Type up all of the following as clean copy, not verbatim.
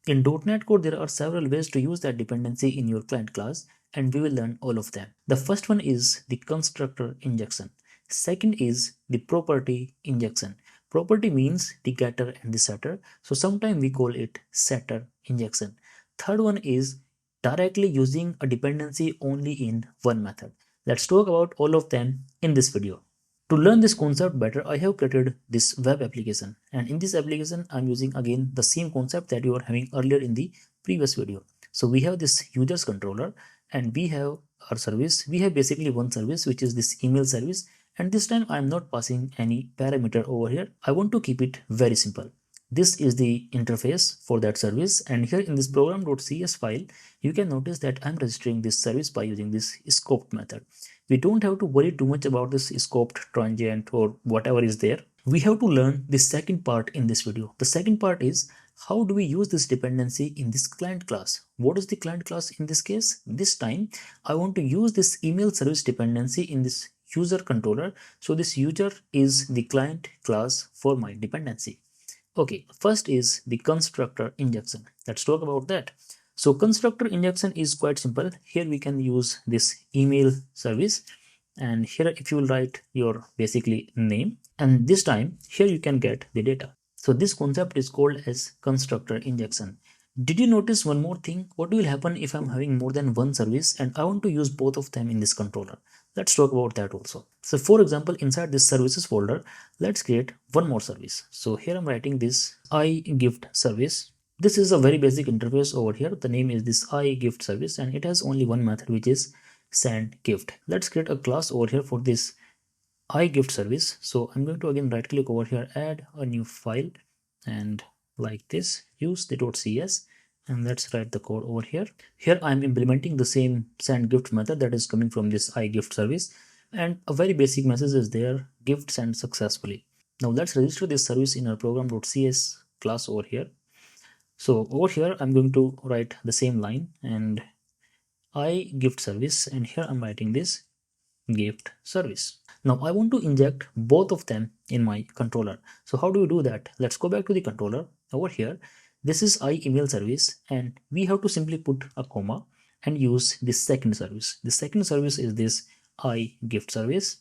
In .NET Core, there are several ways to use that dependency in your client class, and we will learn all of them. The first one is the constructor injection. Second is the property injection. Property means the getter and the setter, so sometimes we call it setter injection. Third one is directly using a dependency only in one method. Let's talk about all of them in this video. To learn this concept better, I have created this web application, and in this application I'm using again the same concept that you were having earlier in the previous video. So we have this users controller and we have our service. We have basically one service, which is this email service, and this time I'm not passing any parameter over here. I want to keep it very simple. This is the interface for that service, and here in this program.cs file you can notice that I'm registering this service by using this scoped method. We don't have to worry too much about this scoped transient or whatever is there. We have to learn the second part in this video. The second part is how do we use this dependency in this client class. What is the client class in this case? This time I want to use this email service dependency in this user controller. So this user is the client class for my dependency. Okay, first is the constructor injection. Let's talk about that. So constructor injection is quite simple. Here we can use this email service, and here if you will write your basically name, and this time here you can get the data. So this concept is called as constructor injection. Did you notice one more thing? What will happen if I'm having more than one service and I want to use both of them in this controller? Let's talk about that also. So for example, inside this services folder, let's create one more service. So here I'm writing this iGift service. This is a very basic interface over here. The name is this iGift service, and it has only one method, which is send gift. Let's create a class over here for this iGift service. So I'm going to again right click over here, add a new file, and like this, use the .cs, and let's write the code over here. Here I'm implementing the same send gift method that is coming from this iGift service, and a very basic message is there: gift sent successfully. Now let's register this service in our program.cs class over here. So over here I'm going to write the same line and iGift service, and here I'm writing this gift service. Now I want to inject both of them in my controller. So how do we do that? Let's go back to the controller. Over here, this is email service, and we have to simply put a comma and use this second service. The second service is this iGift service.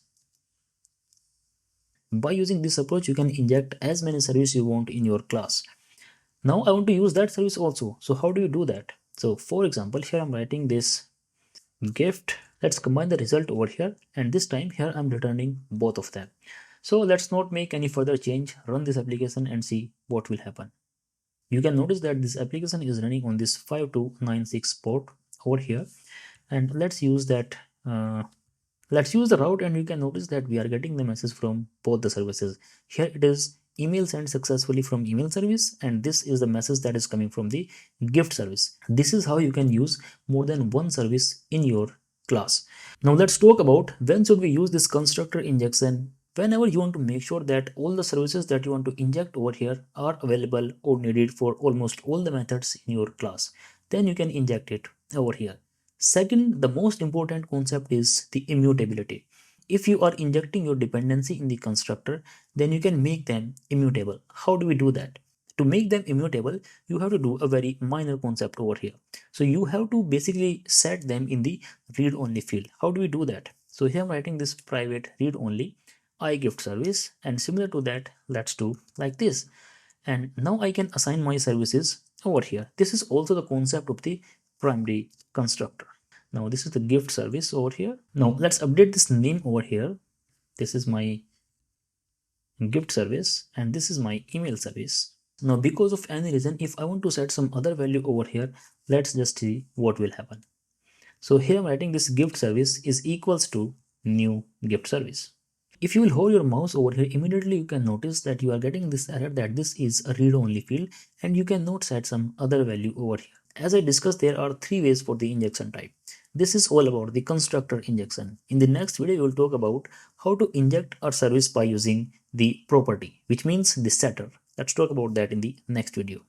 By using this approach, you can inject as many services you want in your class. Now I want to use that service also. So how do you do that? So for example, here I'm writing this gift. Let's combine the result over here, and this time here I'm returning both of them. So let's not make any further change, run this application and see what will happen. You can notice that this application is running on this 5296 port over here, and let's use that let's use the route, and you can notice that we are getting the message from both the services. Here it is email sent successfully from email service, and this is the message that is coming from the gift service. This is how you can use more than one service in your class. Now let's talk about when should we use this constructor injection. Whenever you want to make sure that all the services that you want to inject over here are available or needed for almost all the methods in your class, then you can inject it over here. Second, the most important concept is the immutability. If you are injecting your dependency in the constructor, then you can make them immutable. How do we do that? To make them immutable, you have to do a very minor concept over here. So you have to basically set them in the read-only field. How do we do that? So here I'm writing this private read-only iGift service, and similar to that, let's do like this. And now I can assign my services over here. This is also the concept of the primary constructor. Now this is the gift service over here. Now let's update this name over here. This is my gift service, and this is my email service. Now because of any reason, if I want to set some other value over here, let's just see what will happen. So here I'm writing this gift service is equals to new gift service. If you will hold your mouse over here, immediately you can notice that you are getting this error that this is a read-only field, and you cannot set some other value over here. As I discussed, there are three ways for the injection type. This is all about the constructor injection. In the next video, we will talk about how to inject our service by using the property, which means the setter. Let's talk about that in the next video.